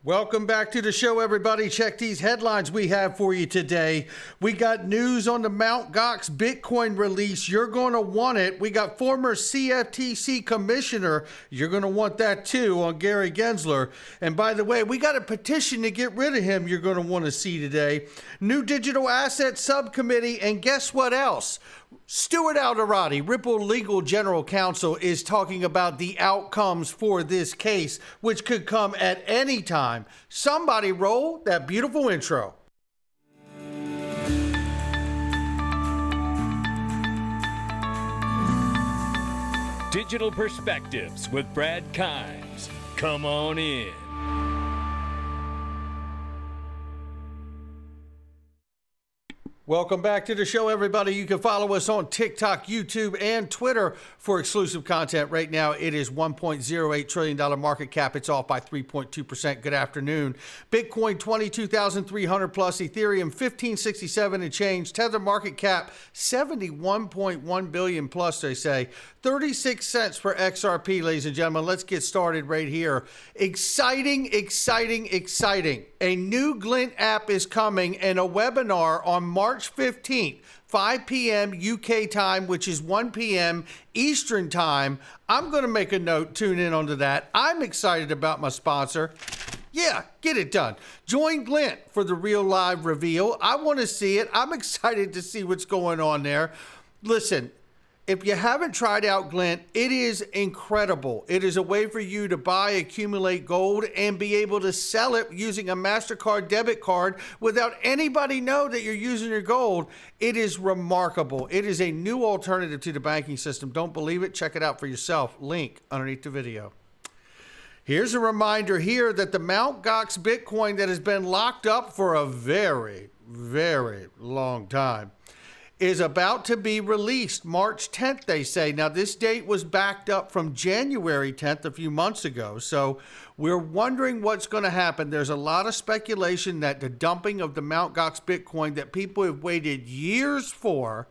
Welcome back to the show, everybody. Check these headlines we have for you today. We got news on the Mt. Gox Bitcoin release. You're going to want it. We got former CFTC commissioner. You're going to want that too, on Gary Gensler. And by the way, we got a petition to get rid of him you're going to want to see today. New digital asset subcommittee. And guess what else? Stuart Alderati, Ripple Legal General Counsel, is talking about the outcomes for this case, which could come at any time. Somebody roll that beautiful intro. Digital Perspectives with Brad Kimes. Come on in. Welcome back to the show, everybody. You can follow us on TikTok, YouTube, and Twitter for exclusive content. Right now, it is $1.08 trillion market cap. It's off by 3.2%. Good afternoon. Bitcoin, 22,300 plus. Ethereum, 1567 and change. Tether market cap, 71.1 billion plus, they say. 36 cents per XRP, ladies and gentlemen. Let's get started right here. Exciting, exciting, exciting. A new Glint app is coming and a webinar on March 15th, 5 p.m. UK time, which is 1 p.m. Eastern time. I'm going to make a note, tune in onto that. I'm excited about my sponsor. Yeah, get it done. Join Glint for the real live reveal. I want to see it. I'm excited to see what's going on there. Listen, if you haven't tried out Glint, it is incredible. It is a way for you to buy, accumulate gold, and be able to sell it using a MasterCard debit card without anybody know that you're using your gold. It is remarkable. It is a new alternative to the banking system. Don't believe it? Check it out for yourself. Link underneath the video. Here's a reminder here that the Mt. Gox Bitcoin that has been locked up for a very, very long time is about to be released March 10th, they say. Now, this date was backed up from January 10th a few months ago, so we're wondering what's going to happen. There's a lot of speculation that the dumping of the Mt. Gox Bitcoin that people have waited years for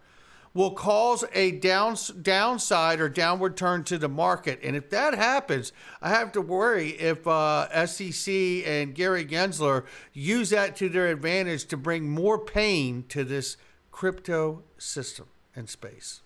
will cause a downside or downward turn to the market. And if that happens, I have to worry if SEC and Gary Gensler use that to their advantage to bring more pain to this crypto system and space.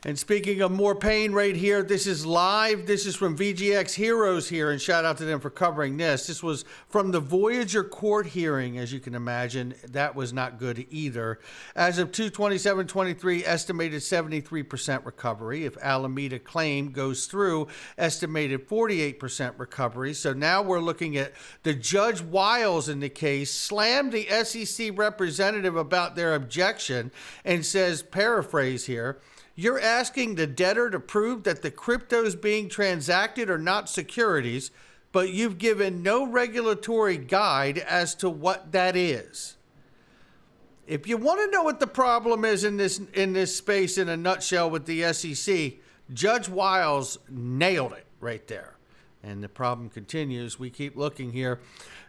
And speaking of more pain right here, this is live. This is from VGX Heroes here, and shout out to them for covering this. This was from the Voyager court hearing, as you can imagine. That was not good either. As of 2/27/23, estimated 73% recovery. If Alameda claim goes through, estimated 48% recovery. So now we're looking at the Judge Wiles in the case slammed the SEC representative about their objection and says, paraphrase here, "You're asking the debtor to prove that the cryptos being transacted are not securities, but you've given no regulatory guide as to what that is." If you want to know what the problem is in this space in a nutshell with the SEC, Judge Wiles nailed it right there. And the problem continues. We keep looking here.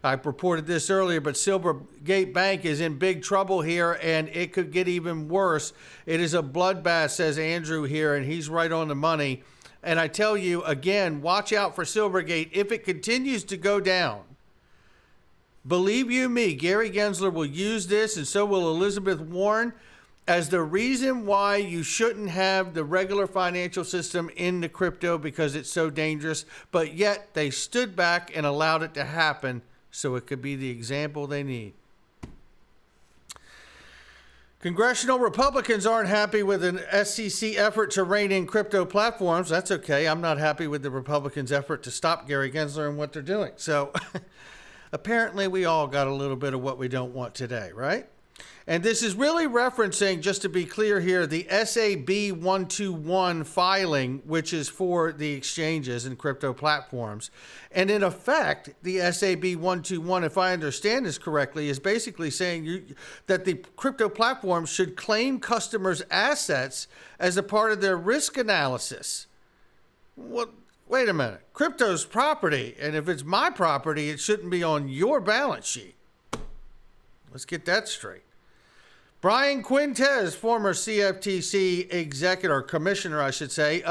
I reported this earlier, but Silvergate Bank is in big trouble here, and it could get even worse. It is a bloodbath, says Andrew here, and he's right on the money. And I tell you, again, watch out for Silvergate. If it continues to go down, believe you me, Gary Gensler will use this, and so will Elizabeth Warren, as the reason why you shouldn't have the regular financial system in the crypto because it's so dangerous. But yet they stood back and allowed it to happen, so it could be the example they need. Congressional Republicans aren't happy with an SEC effort to rein in crypto platforms. That's okay. I'm not happy with the Republicans' effort to stop Gary Gensler and what they're doing. So apparently we all got a little bit of what we don't want today, right? And this is really referencing, just to be clear here, the SAB 121 filing, which is for the exchanges and crypto platforms. And in effect, the SAB 121, if I understand this correctly, is basically saying that the crypto platforms should claim customers' assets as a part of their risk analysis. Well, wait a minute. Crypto's property, and if it's my property, it shouldn't be on your balance sheet. Let's get that straight. Brian Quintez, former CFTC executive, or commissioner, I should say,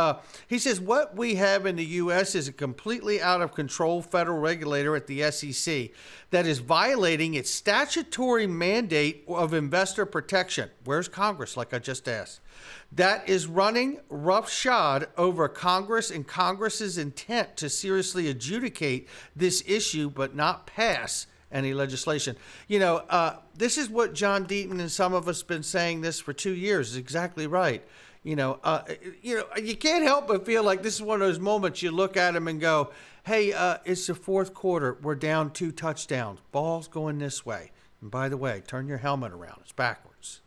he says what we have in the U.S. is a completely out of control federal regulator at the SEC that is violating its statutory mandate of investor protection. Where's Congress, like I just asked? That is running roughshod over Congress and Congress's intent to seriously adjudicate this issue but not pass any legislation. This is what John Deaton and some of us have been saying this for 2 years. Is exactly right. You can't help but feel like this is one of those moments you look at him and go, hey, it's the fourth quarter. We're down 2 touchdowns. Ball's going this way. And by the way, turn your helmet around. It's backwards.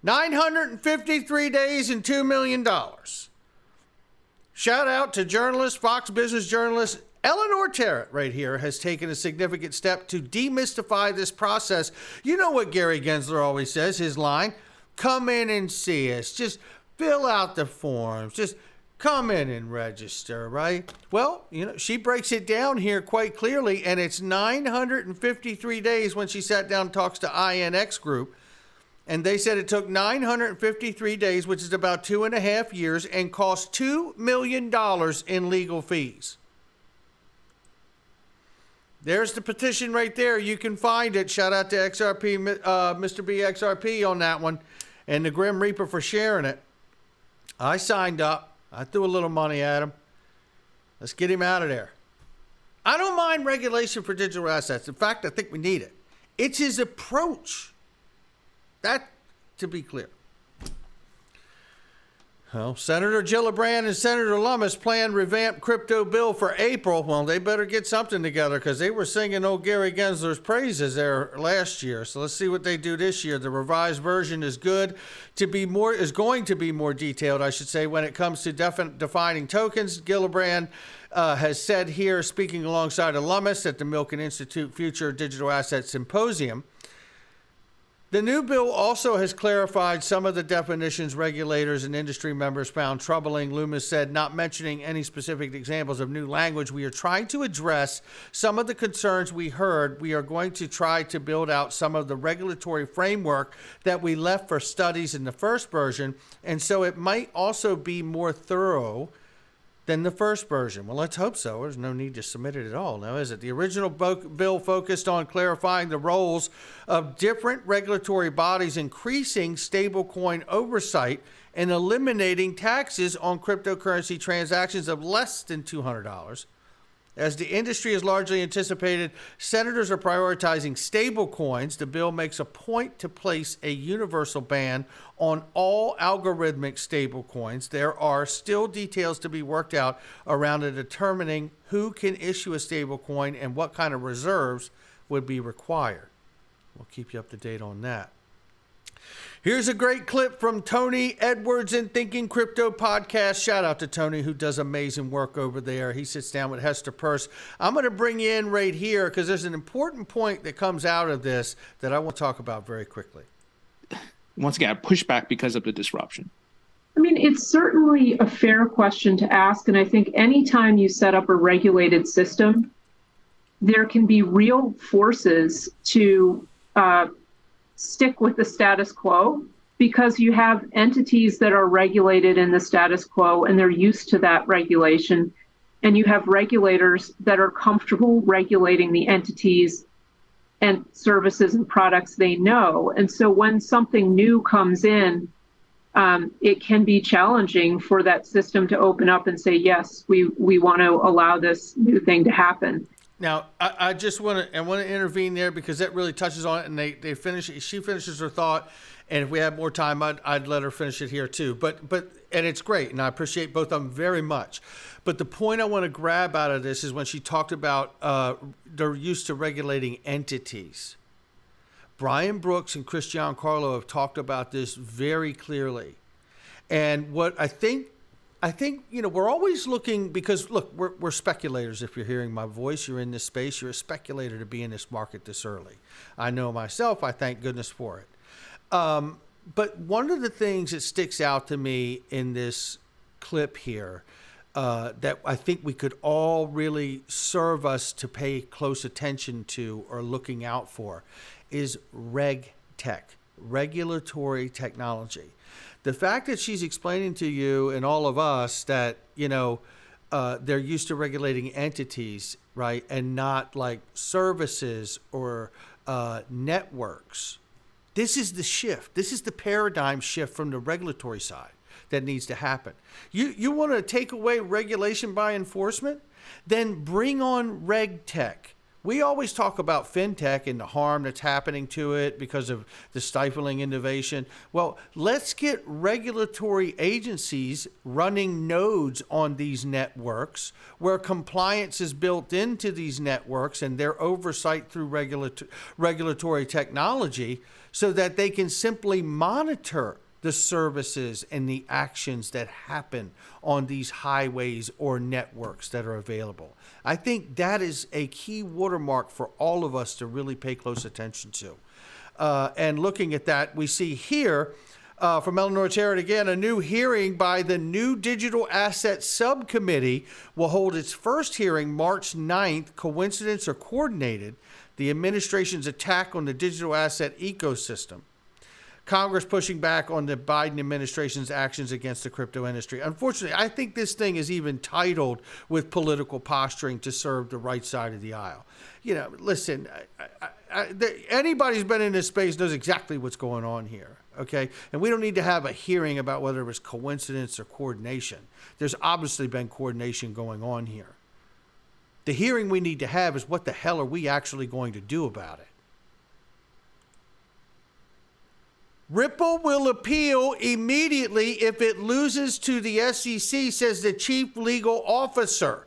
953 days and $2 million. Shout out to journalist, Fox Business journalist, Eleanor Tarrett right here has taken a significant step to demystify this process. You know what Gary Gensler always says, his line, come in and see us. Just fill out the forms. Just come in and register, right? Well, she breaks it down here quite clearly, and it's 953 days when she sat down and talks to INX Group. And they said it took 953 days, which is about 2.5 years, and cost $2 million in legal fees. There's the petition right there. You can find it. Shout out to XRP, Mr. B XRP on that one, and the Grim Reaper for sharing it. I signed up. I threw a little money at him. Let's get him out of there. I don't mind regulation for digital assets. In fact, I think we need it. It's his approach. That, to be clear. Well, Senator Gillibrand and Senator Lummis plan revamped crypto bill for April. Well, they better get something together because they were singing old Gary Gensler's praises there last year. So let's see what they do this year. The revised version is going to be more detailed, I should say, when it comes to defining tokens. Gillibrand has said here, speaking alongside Lummis at the Milken Institute Future Digital Assets Symposium. The new bill also has clarified some of the definitions regulators and industry members found troubling. Loomis said, not mentioning any specific examples of new language, we are trying to address some of the concerns we heard. We are going to try to build out some of the regulatory framework that we left for studies in the first version, and so it might also be more thorough than the first version. Well, let's hope so. There's no need to submit it at all now, is it? The original bill focused on clarifying the roles of different regulatory bodies, increasing stablecoin oversight, and eliminating taxes on cryptocurrency transactions of less than $200. As the industry has largely anticipated, senators are prioritizing stablecoins. The bill makes a point to place a universal ban on all algorithmic stablecoins. There are still details to be worked out around determining who can issue a stablecoin and what kind of reserves would be required. We'll keep you up to date on that. Here's a great clip from Tony Edwards in Thinking Crypto podcast. Shout out to Tony, who does amazing work over there. He sits down with Hester Peirce. I'm going to bring you in right here because there's an important point that comes out of this that I want to talk about very quickly. Once again, pushback because of the disruption. I mean, it's certainly a fair question to ask. And I think anytime you set up a regulated system, there can be real forces to stick with the status quo because you have entities that are regulated in the status quo and they're used to that regulation. And you have regulators that are comfortable regulating the entities and services and products they know. And so when something new comes in, it can be challenging for that system to open up and say, yes, we want to allow this new thing to happen. Now, I just want to intervene there because that really touches on it, and they finish. She finishes her thought, and if we had more time, I'd let her finish it here too. But and it's great, and I appreciate both of them very much. But the point I want to grab out of this is when she talked about they're used to regulating entities. Brian Brooks and Chris Giancarlo have talked about this very clearly, and what I think, we're always looking because, look, we're speculators. If you're hearing my voice, you're in this space, you're a speculator to be in this market this early. I know myself, I thank goodness for it. But one of the things that sticks out to me in this clip here that I think we could all really serve us to pay close attention to or looking out for is Reg tech, regulatory technology. The fact that she's explaining to you and all of us that, they're used to regulating entities, right, and not like services or networks. This is the shift. This is the paradigm shift from the regulatory side that needs to happen. You want to take away regulation by enforcement? Then bring on reg tech. We always talk about fintech and the harm that's happening to it because of the stifling innovation. Well, let's get regulatory agencies running nodes on these networks where compliance is built into these networks and their oversight through regulatory technology so that they can simply monitor the services and the actions that happen on these highways or networks that are available. I think that is a key watermark for all of us to really pay close attention to. And looking at that, we see here from Eleanor Tarrett again, a new hearing by the new Digital Asset Subcommittee will hold its first hearing March 9th. Coincidence or coordinated? The administration's attack on the digital asset ecosystem. Congress pushing back on the Biden administration's actions against the crypto industry. Unfortunately, I think this thing is even titled with political posturing to serve the right side of the aisle. Listen, anybody who's been in this space knows exactly what's going on here, okay? And we don't need to have a hearing about whether it was coincidence or coordination. There's obviously been coordination going on here. The hearing we need to have is what the hell are we actually going to do about it? Ripple will appeal immediately if it loses to the SEC, says the chief legal officer.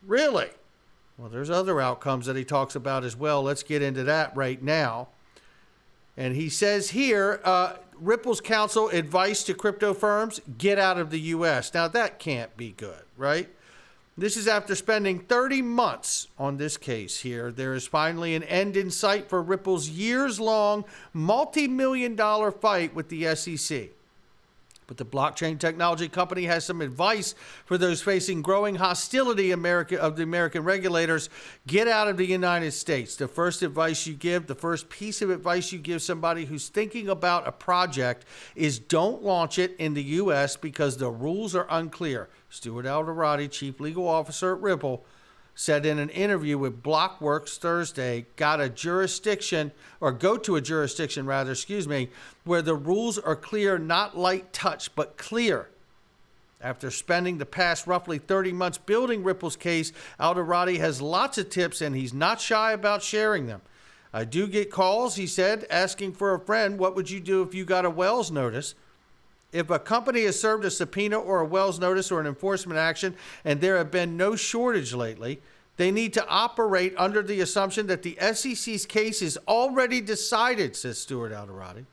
Really? Well, there's other outcomes that he talks about as well. Let's get into that right now. And he says here, Ripple's counsel advice to crypto firms, get out of the U.S. Now, that can't be good, right? This is after spending 30 months on this case here. There is finally an end in sight for Ripple's years-long, multi-million-dollar fight with the SEC. But the blockchain technology company has some advice for those facing growing hostility of the American regulators. Get out of the United States. The first piece of advice you give somebody who's thinking about a project is don't launch it in the U.S. because the rules are unclear. Stuart Alderati, chief legal officer at Ripple, said in an interview with Blockworks Thursday, go to a jurisdiction, where the rules are clear, not light touch, but clear. After spending the past roughly 30 months building Ripple's case, Alderati has lots of tips and he's not shy about sharing them. I do get calls, he said, asking for a friend, what would you do if you got a Wells notice? If a company has served a subpoena or a Wells notice or an enforcement action, and there have been no shortage lately, they need to operate under the assumption that the SEC's case is already decided, says Stuart Alderati.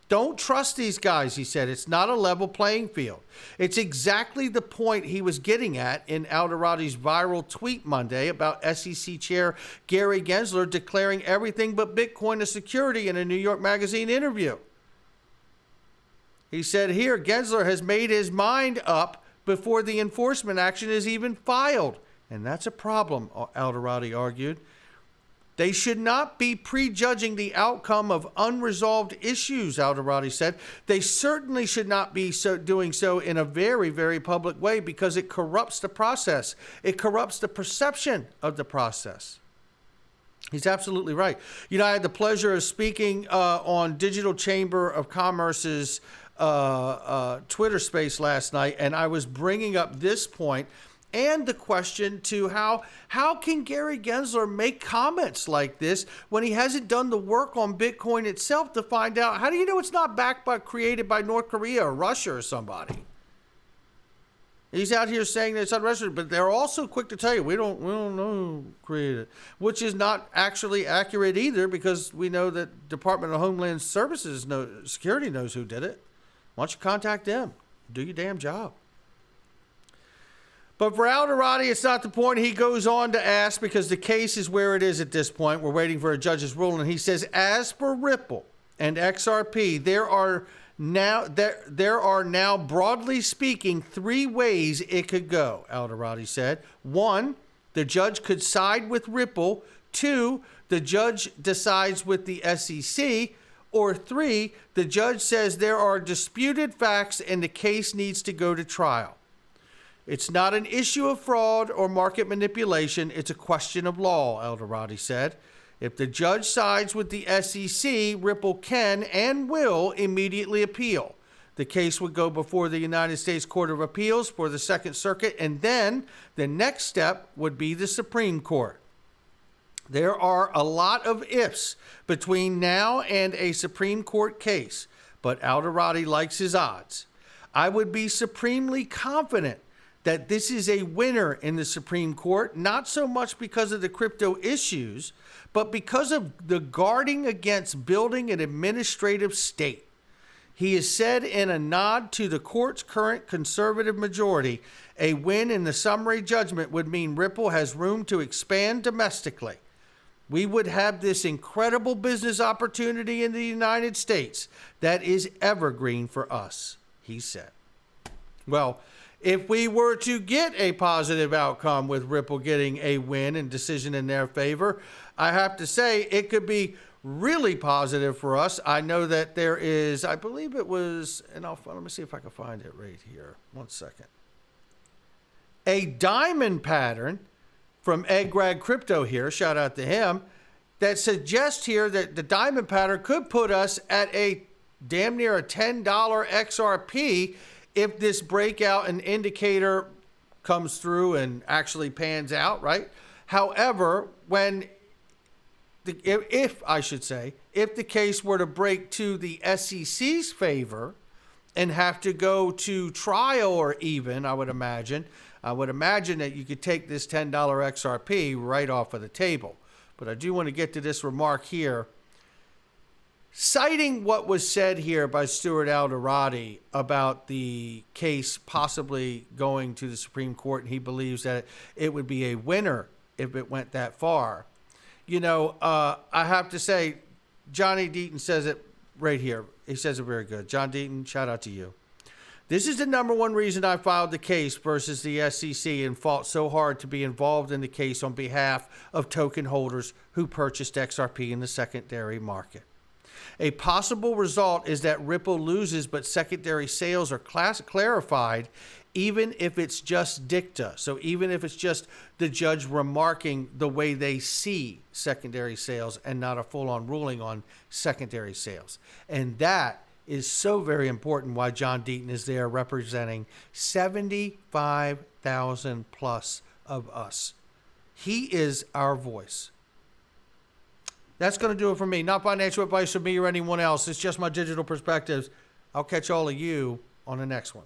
Don't trust these guys, he said. It's not a level playing field. It's exactly the point he was getting at in Alderati's viral tweet Monday about SEC Chair Gary Gensler declaring everything but Bitcoin a security in a New York Magazine interview. He said here, Gensler has made his mind up before the enforcement action is even filed. And that's a problem, Alderati argued. They should not be prejudging the outcome of unresolved issues, Alderati said. They certainly should not be doing so in a very, very public way because it corrupts the process. It corrupts the perception of the process. He's absolutely right. I had the pleasure of speaking on Digital Chamber of Commerce's Twitter space last night, and I was bringing up this point and the question to how can Gary Gensler make comments like this when he hasn't done the work on Bitcoin itself to find out, how do you know it's not created by North Korea or Russia or somebody? He's out here saying that it's unregistered, but they're also quick to tell you, we don't know who created it, which is not actually accurate either because we know that Department of Homeland Services Security knows who did it. Why don't you contact them? Do your damn job. But for Alderati, it's not the point. He goes on to ask, because the case is where it is at this point. We're waiting for a judge's ruling. He says, as for Ripple and XRP, there are now, broadly speaking, 3 ways it could go, Alderati said. 1, the judge could side with Ripple 2, the judge decides with the SEC. Or 3, the judge says there are disputed facts and the case needs to go to trial. It's not an issue of fraud or market manipulation. It's a question of law, Elderati said. If the judge sides with the SEC, Ripple can and will immediately appeal. The case would go before the United States Court of Appeals for the Second Circuit, and then the next step would be the Supreme Court. There are a lot of ifs between now and a Supreme Court case, but Elderati likes his odds. I would be supremely confident that this is a winner in the Supreme Court, not so much because of the crypto issues, but because of the guarding against building an administrative state. He has said in a nod to the court's current conservative majority, a win in the summary judgment would mean Ripple has room to expand domestically. We would have this incredible business opportunity in the United States that is evergreen for us, he said. Well, if we were to get a positive outcome with Ripple getting a win and decision in their favor, I have to say it could be really positive for us. I know that there is, I believe it was, and let me see if I can find it right here. 1 second. A diamond pattern from Ed Greg Crypto here, shout out to him, that suggests here that the diamond pattern could put us at a damn near a $10 XRP if this breakout and indicator comes through and actually pans out, right? However, if the case were to break to the SEC's favor and have to go to trial or even, I would imagine that you could take this $10 XRP right off of the table. But I do want to get to this remark here. Citing what was said here by Stuart Elderati about the case possibly going to the Supreme Court, and he believes that it would be a winner if it went that far. You know, I have to say, Johnny Deaton says it right here. He says it very good. John Deaton, shout out to you. This is the number one reason I filed the case versus the SEC and fought so hard to be involved in the case on behalf of token holders who purchased XRP in the secondary market. A possible result is that Ripple loses, but secondary sales are clarified, even if it's just dicta. So even if it's just the judge remarking the way they see secondary sales and not a full-on ruling on secondary sales. And that is so very important why John Deaton is there representing 75,000 plus of us. He is our voice. That's going to do it for me. Not financial advice from me or anyone else. It's just my digital perspectives. I'll catch all of you on the next one.